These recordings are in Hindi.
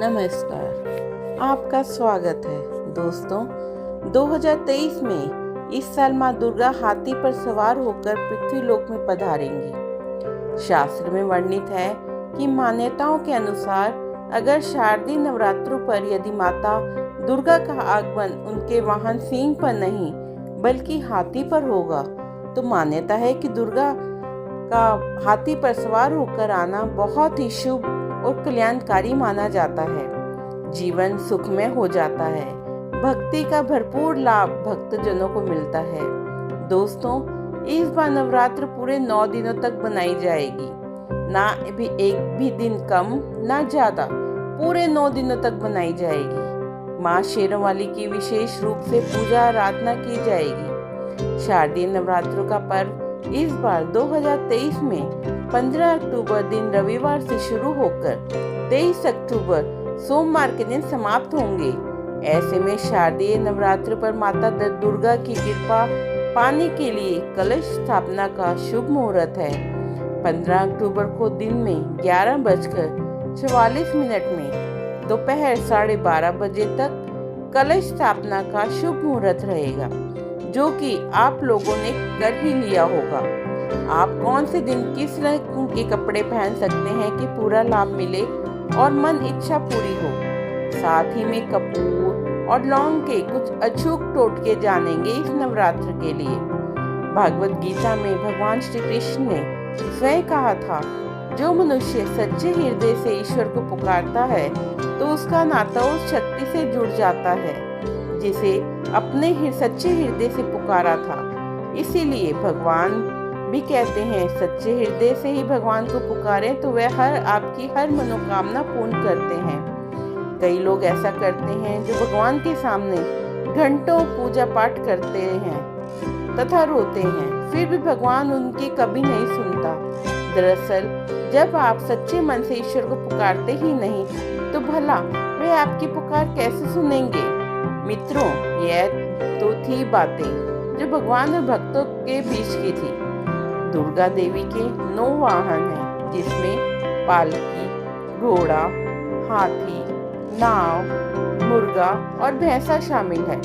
नमस्कार, आपका स्वागत है दोस्तों। 2023 में इस साल माँ दुर्गा हाथी पर सवार होकर पृथ्वीलोक में पधारेंगी। शास्त्र में वर्णित है कि मान्यताओं के अनुसार अगर शारदीय नवरात्रों पर यदि माता दुर्गा का आगमन उनके वाहन सिंह पर नहीं बल्कि हाथी पर होगा तो मान्यता है कि दुर्गा का हाथी पर सवार होकर आना बहुत ही शुभ और कल्याणकारी माना जाता है। जीवन सुखमय हो जाता है, भक्ति का भरपूर लाभ भक्तजनों को मिलता है। दोस्तों, इस बार नवरात्र पूरे 9 दिनों तक बनाई जाएगी, ना भी एक भी दिन कम ना ज्यादा, पूरे 9 दिनों तक बनाई जाएगी। माँ शेरोवाली की विशेष रूप से पूजा आराधना की जाएगी। शारदीय नवरात्रों का पर्व इस बार 2023 में 15 अक्टूबर दिन रविवार से शुरू होकर 23 अक्टूबर सोमवार के दिन समाप्त होंगे। ऐसे में शारदीय नवरात्र पर माता दुर्गा की कृपा पाने के लिए कलश स्थापना का शुभ मुहूर्त है। 15 अक्टूबर को दिन में 11:44 में दोपहर 12:30 बजे तक कलश स्थापना का शुभ मुहूर्त रहेगा, जो कि आप लोगों ने कर ही लिया होगा। आप कौन से दिन किस रंग के कपड़े पहन सकते हैं कि पूरा लाभ मिले और मन इच्छा पूरी हो। साथ ही में कपूर और लौंग के कुछ अचूक टोटके जानेंगे इस नवरात्र के लिए। भागवत गीता में भगवान श्री कृष्ण ने स्वयं कहा था, जो मनुष्य सच्चे हृदय से ईश्वर को पुकारता है तो उसका नाता उस शक्ति से जुड़ जाता है जिसे अपने सच्चे हृदय से पुकारा था। इसीलिए भगवान भी कहते हैं, सच्चे हृदय से ही भगवान को पुकारें तो वह आपकी हर मनोकामना पूर्ण करते हैं। कई लोग ऐसा करते हैं जो भगवान के सामने घंटों पूजा पाठ करते हैं तथा रोते हैं, फिर भी भगवान उनकी कभी नहीं सुनता। दरअसल जब आप सच्चे मन से ईश्वर को पुकारते ही नहीं तो भला वे आपकी पुकार कैसे सुनेंगे। मित्रों, यह तो थी बातें जो भगवान और भक्तों के बीच की थी। दुर्गा देवी के 9 वाहन हैं, जिसमें पालकी, घोड़ा, हाथी, नाव, मुर्गा और भैंसा शामिल है।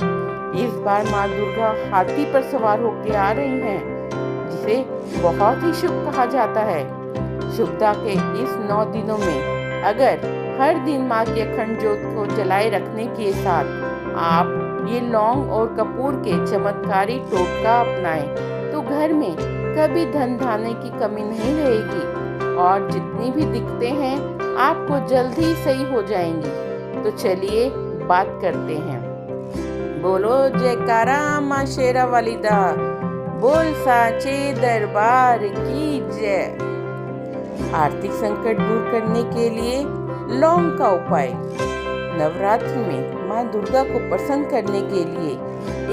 इस बार माँ दुर्गा हाथी पर सवार होकर आ रही हैं, जिसे बहुत ही शुभ कहा जाता है। शुभता के इस 9 दिनों में अगर हर दिन माँ की अखंड ज्योत को जलाए रखने के साथ आप ये लौंग और कपूर के चमत्कारी टोटका अपनाएं तो घर में कभी धन धान्य की कमी नहीं रहेगी और जितनी भी दिक्कतें हैं आपको जल्द ही सही हो जाएंगी। तो चलिए बात करते हैं। बोलो जयकारा माँ शेरावाली दा, बोल साचे दरबार की जय। आर्थिक संकट दूर करने के लिए लौंग का उपाय। नवरात्र में माँ दुर्गा को प्रसन्न करने के लिए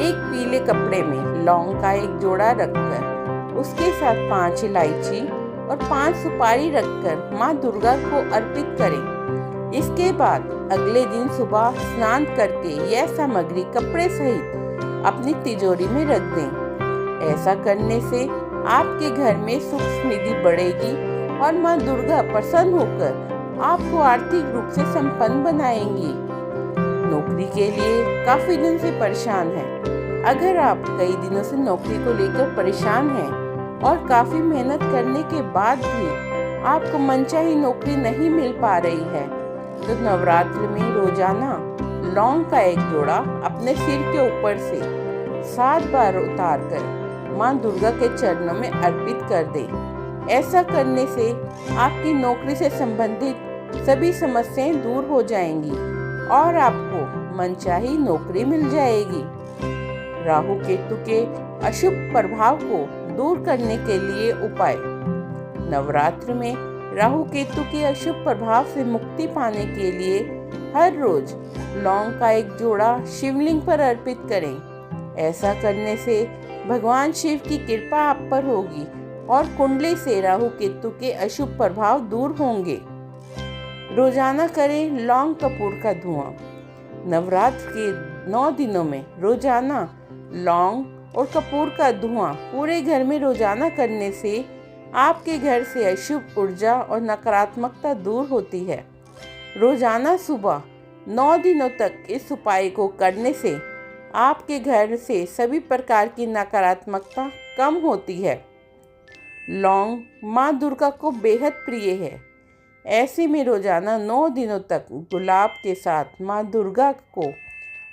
एक पीले कपड़े में लौंग का एक जोड़ा रखकर उसके साथ 5 इलायची और 5 सुपारी रखकर माँ दुर्गा को अर्पित करें। इसके बाद अगले दिन सुबह स्नान करके यह सामग्री कपड़े सहित अपनी तिजोरी में रख दें। ऐसा करने से आपके घर में सुख समृद्धि बढ़ेगी और माँ दुर्गा प्रसन्न होकर आपको आर्थिक रूप से संपन्न बनाएंगी। नौकरी के लिए काफी दिन से परेशान हैं। अगर आप कई दिनों से नौकरी को लेकर परेशान हैं और काफी मेहनत करने के बाद भी आपको मनचाही नौकरी नहीं मिल पा रही है तो नवरात्र में रोजाना लौंग का एक जोड़ा अपने सिर के ऊपर से 7 बार उतारकर माँ दुर्गा के चरणों में अर्पित कर दें। ऐसा करने से आपकी नौकरी से संबंधित सभी समस्याएं दूर हो जाएंगी और आपको मनचाही नौकरी मिल जाएगी। राहु केतु के अशुभ प्रभाव को दूर करने के लिए उपाय। नवरात्र में राहु केतु के अशुभ प्रभाव से मुक्ति पाने के लिए हर रोज लौंग का एक जोड़ा शिवलिंग पर अर्पित करें। ऐसा करने से भगवान शिव की कृपा आप पर होगी और कुंडली से राहु केतु के अशुभ प्रभाव दूर होंगे। रोजाना करें लौंग कपूर का धुआं। नवरात्र के 9 दिनों में रोजाना लौंग और कपूर का धुआं पूरे घर में रोजाना करने से आपके घर से अशुभ ऊर्जा और नकारात्मकता दूर होती है। रोजाना सुबह 9 दिनों तक इस उपाय को करने से आपके घर से सभी प्रकार की नकारात्मकता कम होती है। लौंग माँ दुर्गा को बेहद प्रिय है। ऐसे में रोजाना 9 दिनों तक गुलाब के साथ माँ दुर्गा को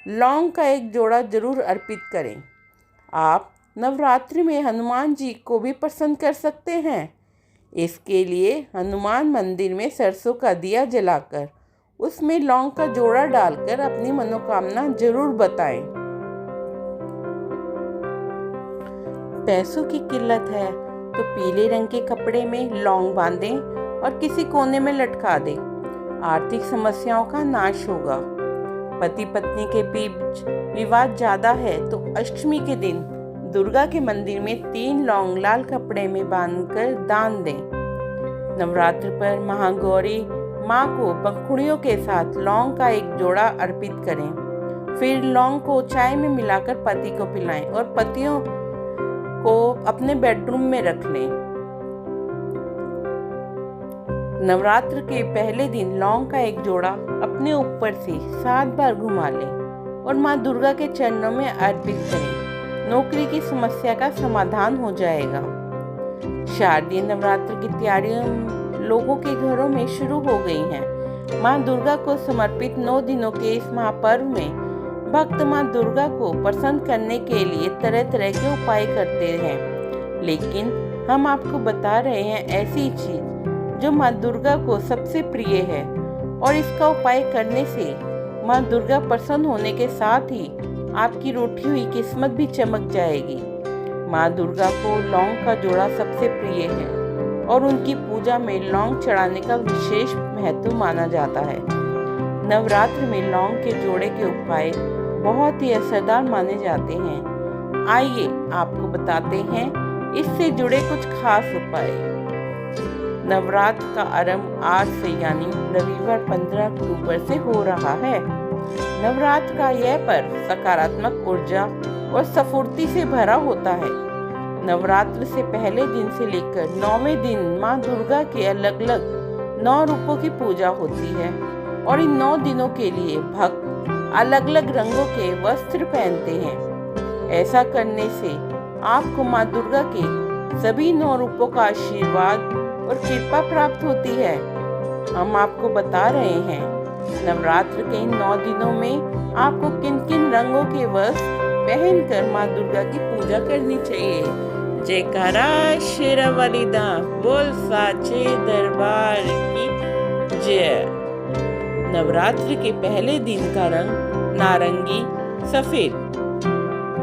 लौंग का एक जोड़ा जरूर अर्पित करें। आप नवरात्रि में हनुमान जी को भी प्रसन्न कर सकते हैं। इसके लिए हनुमान मंदिर में सरसों का दिया जलाकर उसमें लौंग का जोड़ा डालकर अपनी मनोकामना जरूर बताएं। पैसों की किल्लत है तो पीले रंग के कपड़े में लौंग बांधें और किसी कोने में लटका दें। आर्थिक समस्याओं का नाश होगा। पति पत्नी के बीच विवाद ज्यादा है तो अष्टमी के दिन दुर्गा के मंदिर में 3 लौंग लाल कपड़े में बांधकर दान दें। नवरात्र पर महागौरी माँ को पंखुड़ियों के साथ लौंग का एक जोड़ा अर्पित करें। फिर लौंग को चाय में मिलाकर पति को पिलाएं और पतियों को अपने बेडरूम में रख लें। नवरात्र के पहले दिन लौंग का एक जोड़ा अपने ऊपर से 7 बार घुमा लें और माँ दुर्गा के चरणों में अर्पित करें। नौकरी की समस्या का समाधान हो जाएगा। शारदीय नवरात्र की तैयारियां लोगों के घरों में शुरू हो गई हैं। माँ दुर्गा को समर्पित 9 दिनों के इस महापर्व में भक्त माँ दुर्गा को प्रसन्न करने के लिए तरह तरह के उपाय करते हैं, लेकिन हम आपको बता रहे हैं ऐसी चीज जो माँ दुर्गा को सबसे प्रिय है और इसका उपाय करने से माँ दुर्गा प्रसन्न होने के साथ ही आपकी रूठी हुई किस्मत भी चमक जाएगी। माँ दुर्गा को लौंग का जोड़ा सबसे प्रिय है और उनकी पूजा में लौंग चढ़ाने का विशेष महत्व माना जाता है। नवरात्र में लौंग के जोड़े के उपाय बहुत ही असरदार माने जाते हैं। आइए आपको बताते हैं इससे जुड़े कुछ खास उपाय। नवरात्र का आरंभ आज से यानी रविवार 15 अक्टूबर से हो रहा है। नवरात्र का यह पर्व सकारात्मक ऊर्जा और स्फूर्ति से भरा होता है। नवरात्र से पहले दिन से लेकर 9वें दिन माँ दुर्गा के अलग अलग 9 रूपों की पूजा होती है और इन 9 दिनों के लिए भक्त अलग अलग रंगों के वस्त्र पहनते हैं। ऐसा करने से आपको माँ दुर्गा के सभी 9 रूपों का आशीर्वाद और कृपा प्राप्त होती है। हम आपको बता रहे हैं नवरात्र के इन 9 दिनों में आपको किन किन रंगों के वस्त्र पहनकर माँ दुर्गा की पूजा करनी चाहिए। जयकारा शेरावाली दा बोल साचे दरबार की जय। नवरात्र के पहले दिन का रंग नारंगी सफेद।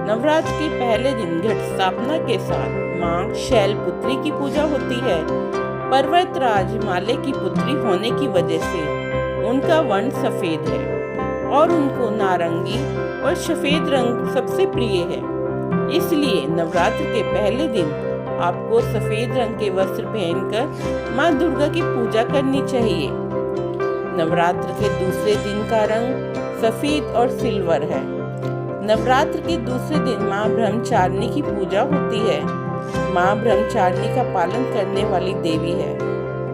नवरात्र के पहले दिन घट स्थापना के साथ माँ शैलपुत्री की पूजा होती है। पर्वतराज हिमालय की पुत्री होने की वजह से उनका वर्ण सफेद है और उनको नारंगी और सफेद रंग सबसे प्रिय है। इसलिए नवरात्र के पहले दिन आपको सफेद रंग के वस्त्र पहनकर माँ दुर्गा की पूजा करनी चाहिए। नवरात्र के दूसरे दिन का रंग सफेद और सिल्वर है। नवरात्र के दूसरे दिन माँ ब्रह्मचारिणी की पूजा होती है। माँ ब्रह्मचारिणी का पालन करने वाली देवी है।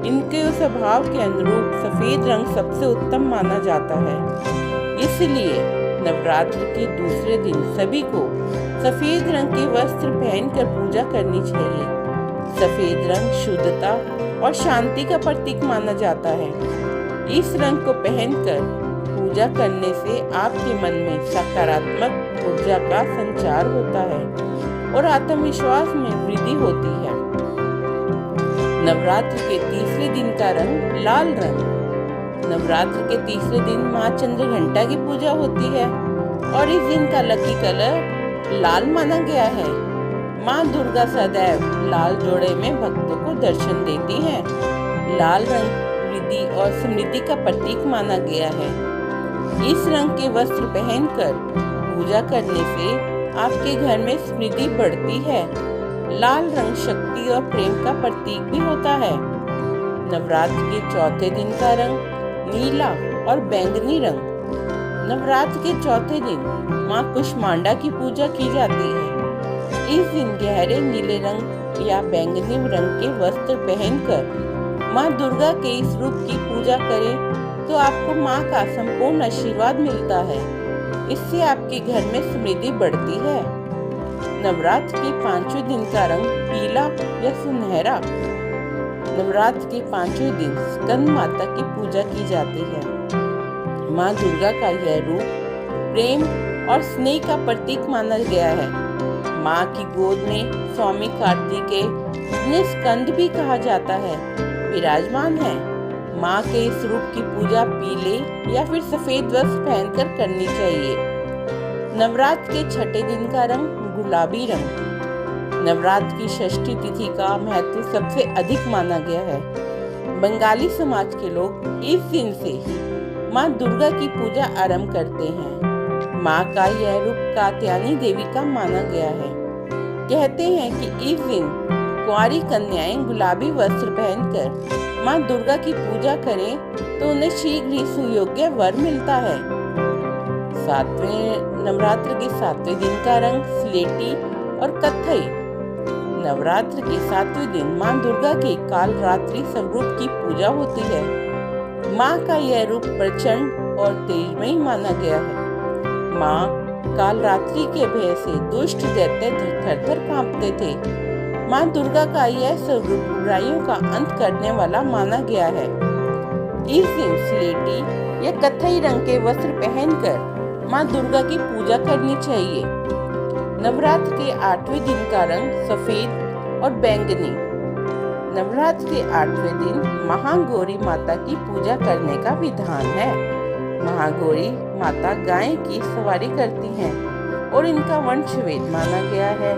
इनके स्वभाव के अनुरूप सफेद रंग सबसे उत्तम माना जाता है। इसलिए नवरात्र के दूसरे दिन सभी को सफेद रंग के वस्त्र पहनकर पूजा करनी चाहिए। सफेद रंग शुद्धता और शांति का प्रतीक माना जाता है। इस रंग को पहनकर पूजा करने से आपके मन में सकारात्मक ऊर्जा का संचार होता है और आत्मविश्वास में वृद्धि होती है। नवरात्र के तीसरे दिन का रंग लाल रंग। नवरात्र के तीसरे दिन माँ चंद्रघंटा की पूजा होती है और इस दिन का लकी कलर लाल माना गया है। माँ दुर्गा सदैव लाल जोड़े में भक्तों को दर्शन देती हैं। लाल रंग वृद्धि और समृद्धि का प्रतीक माना गया है। इस रंग के वस्त्र पहनकर पूजा करने से आपके घर में समृद्धि बढ़ती है। लाल रंग शक्ति और प्रेम का प्रतीक भी होता है। नवरात्र के चौथे दिन का रंग नीला और बैंगनी रंग। नवरात्र के चौथे दिन माँ कुष्मांडा की पूजा की जाती है। इस दिन गहरे नीले रंग या बैंगनी रंग के वस्त्र पहनकर माँ दुर्गा के इस रूप की पूजा करें तो आपको माँ का संपूर्ण आशीर्वाद मिलता है। इससे आपके घर में समृद्धि बढ़ती है। नवरात्र के 5वें दिन का रंग पीला या सुनहरा। नवरात्र के 5वें दिन स्कंद माता की पूजा की जाती है। माँ दुर्गा का यह रूप प्रेम और स्नेह का प्रतीक माना गया है। माँ की गोद में स्वामी कार्तिकेय, जिन्हें स्कंद भी कहा जाता है, विराजमान है। माँ के इस रूप की पूजा पीले या फिर सफेद वस्त्र पहनकर करनी चाहिए। नवरात्र के 6ठे दिन का रंग गुलाबी रंग। नवरात्र की षष्ठी तिथि का महत्व सबसे अधिक माना गया है। बंगाली समाज के लोग इस दिन से माँ दुर्गा की पूजा आरंभ करते हैं। माँ का यह रूप कात्यायनी देवी का माना गया है। कहते हैं कि इस दिन कुंवारी कन्याएं गुलाबी वस्त्र पहनकर माँ दुर्गा की पूजा करें तो उन्हें शीघ्र ही सुयोग्य वर मिलता है। नवरात्र के 7वें दिन का रंग स्लेटी और कत्थई। नवरात्र के 7वें दिन माँ दुर्गा के कालरात्रि स्वरूप की पूजा होती है। माँ का यह रूप प्रचंड और तेजमयी माना गया है। माँ कालरात्रि के भय से दुष्ट दैत्य थर-थर कांपते थे। माँ दुर्गा का यह स्वरूप बुराइयों का अंत करने वाला माना गया है। इस दिन स्लेटी या कत्थई रंग के वस्त्र पहनकर माँ दुर्गा की पूजा करनी चाहिए। नवरात्र के 8वें दिन का रंग सफेद और बैंगनी। नवरात्र के 8वें दिन महागौरी माता की पूजा करने का विधान है। महागौरी माता गाय की सवारी करती हैं और इनका वर्ण श्वेत माना गया है।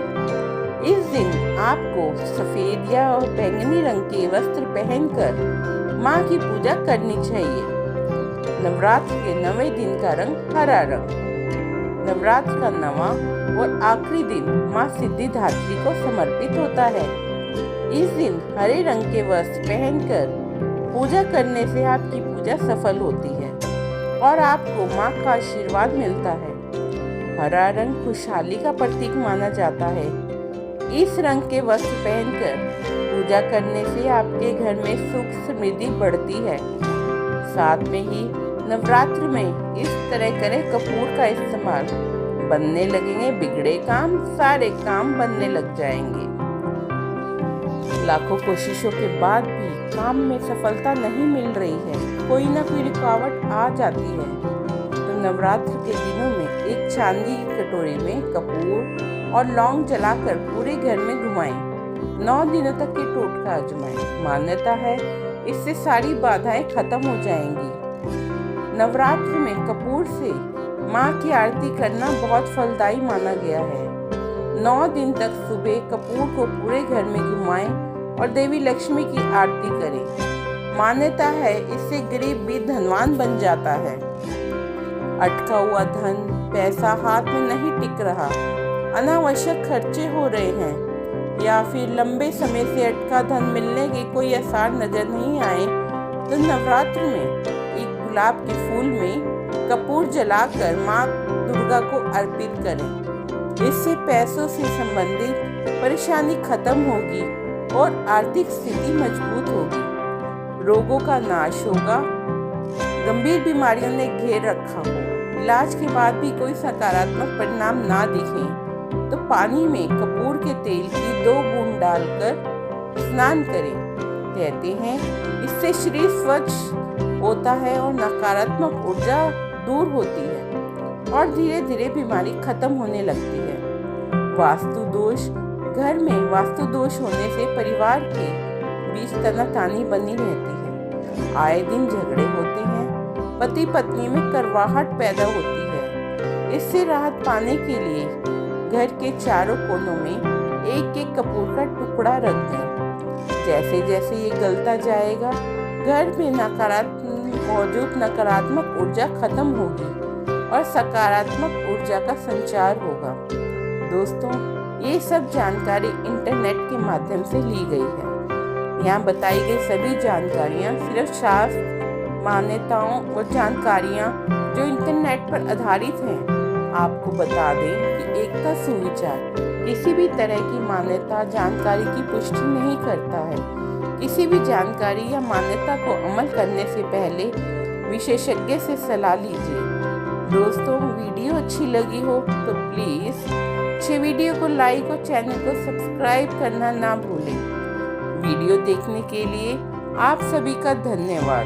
इस दिन आपको सफेद या बैंगनी रंग के वस्त्र पहनकर माँ की पूजा करनी चाहिए। नवरात्र के 9वें दिन का रंग हरा रंग। नवरात्र का 9वां और आखिरी दिन माँ सिद्धिदात्री को समर्पित होता है। इस दिन हरे रंग के वस्त्र पहनकर पूजा करने से आपकी पूजा सफल होती है और आपको माँ का आशीर्वाद मिलता है। हरा रंग खुशहाली का प्रतीक माना जाता है। इस रंग के वस्त्र पहनकर पूजा करने से आपके घर में सुख समृद्धि बढ़ती है। साथ में ही नवरात्र में इस तरह करें कपूर का इस्तेमाल, बनने लगेंगे बिगड़े काम, सारे काम बनने लग जाएंगे। लाखों कोशिशों के बाद भी काम में सफलता नहीं मिल रही है, कोई ना कोई रुकावट आ जाती है, तो नवरात्र के दिनों में एक चांदी की कटोरी में कपूर और लौंग जलाकर पूरे घर में घुमाएं। 9 दिनों तक ये टोटका आजमाएं। मान्यता है इससे सारी बाधाएं खत्म हो जाएंगी। नवरात्र में कपूर से माँ की आरती करना बहुत फलदायी माना गया है। 9 दिन तक सुबह कपूर को पूरे घर में घुमाएं और देवी लक्ष्मी की आरती करें। मान्यता है इससे गरीब भी धनवान बन जाता है। अटका हुआ धन पैसा हाथ में नहीं टिक रहा, अनावश्यक खर्चे हो रहे हैं या फिर लंबे समय से अटका धन मिलने के कोई आसार नजर नहीं आए, तो नवरात्र में एक गुलाब के फूल में कपूर जलाकर माँ दुर्गा को अर्पित करें। इससे पैसों से संबंधित परेशानी खत्म होगी और आर्थिक स्थिति मजबूत होगी। रोगों का नाश होगा। गंभीर बीमारियों ने घेर रखा हो, इलाज के बाद भी कोई सकारात्मक परिणाम ना दिखे, तो पानी में कपूर के तेल की 2 बूंद डालकर स्नान करें। कहते हैं इससे शरीर स्वच्छ होता है और नकारात्मक ऊर्जा दूर होती है और धीरे धीरे बीमारी खत्म होने लगती है। वास्तु दोष, घर में वास्तु दोष होने से परिवार के बीच तनातनी बनी रहती है। आए दिन झगड़े होते हैं, पति पत्नी में करवाहट पैदा होती है। इससे राहत पाने के लिए घर के चारों कोनों में एक एक कपूर का टुकड़ा रख दें। जैसे जैसे ये गलता जाएगा, घर में मौजूद नकारात्मक ऊर्जा खत्म होगी और सकारात्मक ऊर्जा का संचार होगा। दोस्तों, ये सब जानकारी इंटरनेट के माध्यम से ली गई है। यहाँ बताई गई सभी जानकारियाँ सिर्फ शास्त्र, मान्यताओं और जानकारियाँ जो इंटरनेट पर आधारित हैं। आपको बता दें कि एकता सुविचार किसी भी तरह की मान्यता जानकारी की पुष्टि नहीं करता है। किसी भी जानकारी या मान्यता को अमल करने से पहले विशेषज्ञ से सलाह लीजिए। दोस्तों, वीडियो अच्छी लगी हो तो प्लीज़ अच्छे वीडियो को लाइक और चैनल को सब्सक्राइब करना ना भूलें। वीडियो देखने के लिए आप सभी का धन्यवाद।